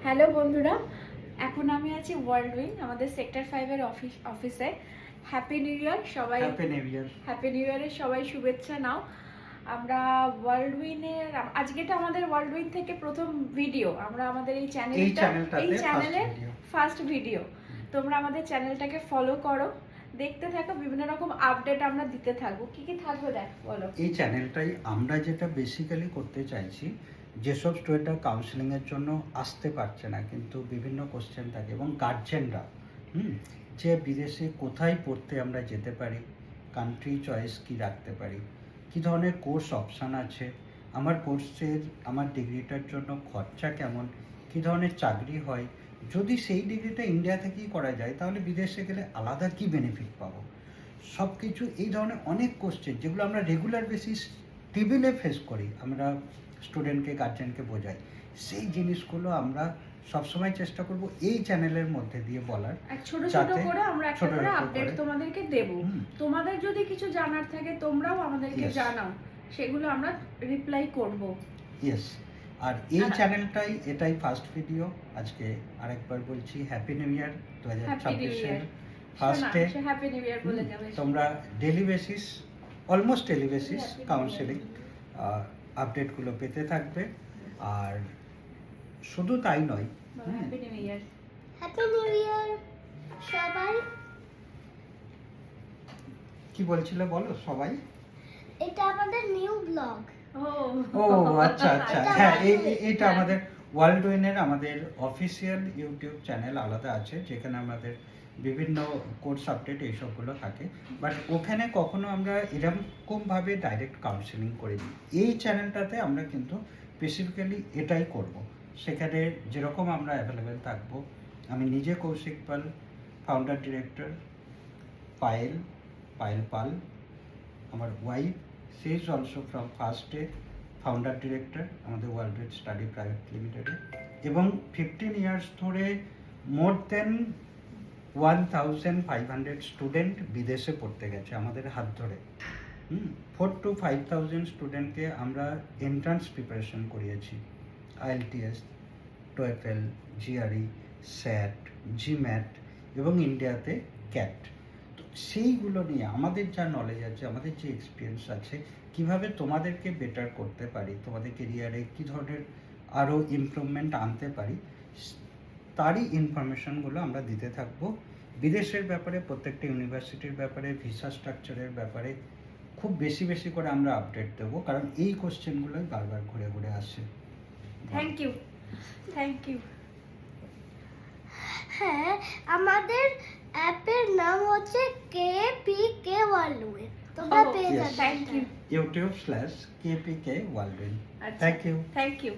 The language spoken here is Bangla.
হ্যালো বন্ধুরা, এখন আমি আছি ওয়ার্ল্ড উইন আমাদের সেক্টর 5 এর অফিসে। হ্যাপি নিউ ইয়ার সবাই। হ্যাপি নিউ ইয়ারের সবাই শুভেচ্ছা নাও। আমরা ওয়ার্ল্ড উইনের আজকে এটা আমাদের ওয়ার্ল্ড উইন থেকে প্রথম ভিডিও। আমরা আমাদের এই চ্যানেলের ফার্স্ট ভিডিও। তোমরা আমাদের চ্যানেলটাকে ফলো করো, দেখতে থাকো, বিভিন্ন রকম আপডেট আমরা দিতে থাকবো। কি কি থাকবে দেখ বলো। এই চ্যানেলটাই আমরা যেটা বেসিক্যালি করতে চাইছি, যেসব স্টুডেন্টরা কাউন্সিলিংয়ের জন্য আসতে পারছে না, কিন্তু বিভিন্ন কোশ্চেন থাকে, এবং গার্জেনরা যে বিদেশে কোথায় পড়তে আমরা যেতে পারি, কান্ট্রি চয়েস কি রাখতে পারি, কি ধরনের কোর্স অপশান আছে, আমার ডিগ্রিটার জন্য খরচা কেমন, কি ধরনের চাকরি হয়, যদি সেই ডিগ্রিটা ইন্ডিয়া থেকেই করা যায় তাহলে বিদেশে গেলে আলাদা কি বেনিফিট পাবো, সব কিছু এই ধরনের অনেক কোশ্চেন যেগুলো আমরা রেগুলার বেসিস টেবিলে ফেস করি, আমরা স্টুডেন্টকে গার্জেনকে বোঝাই, সেই জিনিসগুলো আমরা সবসময় চেষ্টা করব এই চ্যানেলের মধ্যে দিয়ে বলার। ছোট ছোট করে আমরা একটা করে আপডেট তোমাদেরকে দেব। তোমাদের যদি কিছু জানার থাকে তোমরাও আমাদেরকে জানাও, সেগুলো আমরা রিপ্লাই করব। ইয়েস। আর এই চ্যানেলটাই এটাই ফার্স্ট ভিডিও। আজকে আরেকবার বলছি হ্যাপি নিউ ইয়ার 2026-এর ফার্স্টে। হ্যাপি নিউ ইয়ার বলে যাবে। তোমরা অলমোস্ট ডেলি বেসিস কাউন্সেলিং আপডেটগুলো পেতে থাকবে। আর শুধু তাই নয়, happy new year. Happy new year সবাই। কি বলছিলে বলো সবাই? এটা আমাদের নিউ ব্লগ। ও আচ্ছা আচ্ছা, হ্যাঁ এটা আমাদের ওয়ার্ল্ড উইনের আমাদের অফিসিয়াল ইউটিউব চ্যানেল আলাদা আছে, যেখানে আমাদের বিভিন্ন কোর্স আপডেট এইসবগুলো থাকে। বাট ওখানে কখনো আমরা এরকমভাবে ডাইরেক্ট কাউন্সেলিং করে দিই। এই চ্যানেলটাতে আমরা কিন্তু স্পেসিফিক্যালি এটাই করব। সেখানে যেরকম আমরা অ্যাভেলেবেল থাকবো, আমি নিজে কৌশিক পাল, ফাউন্ডার ডিরেক্টর, পায়েল পাল, আমার wife, she is also from first day founder director আমাদের ওয়ার্ল্ড উইন স্টাডি প্রাইভেট লিমিটেডে, এবং 15 ইয়ার্স ধরে মোর দেন 1500 স্টুডেন্ট বিদেশে পড়তে গেছে আমাদের হাত ধরে। 4,000 to 5,000 স্টুডেন্টকে আমরা এন্ট্রান্স প্রিপারেশন করিয়েছি, IELTS, TOEFL, GRE, SAT, GMAT এবং ইন্ডিয়াতে CAT। তো সেইগুলো নিয়ে আমাদের যা নলেজ আছে, আমাদের যে এক্সপিরিয়েন্স আছে, কিভাবে তোমাদেরকে বেটার করতে পারি, তোমাদের কেরিয়ারে কী ধরনের আরও ইমপ্রুভমেন্ট আনতে পারি, তারই ইনফরমেশনগুলো আমরা দিতে থাকবো। বিদেশের ব্যাপারে, প্রত্যেকটা ইউনিভার্সিটির ব্যাপারে, ভিসা স্ট্রাকচারের ব্যাপারে খুব বেশি করে আমরা আপডেট দেবো, কারণ এই কোশ্চেনগুলোই বারবার ঘুরে আসে। Thank you. হ্যাঁ, আমাদের অ্যাপের নাম হচ্ছে KPK ওয়ার্ল্ড উইন। তোমরা পেয়ে যাবে। Thank you. YouTube/KPK world win. Thank you.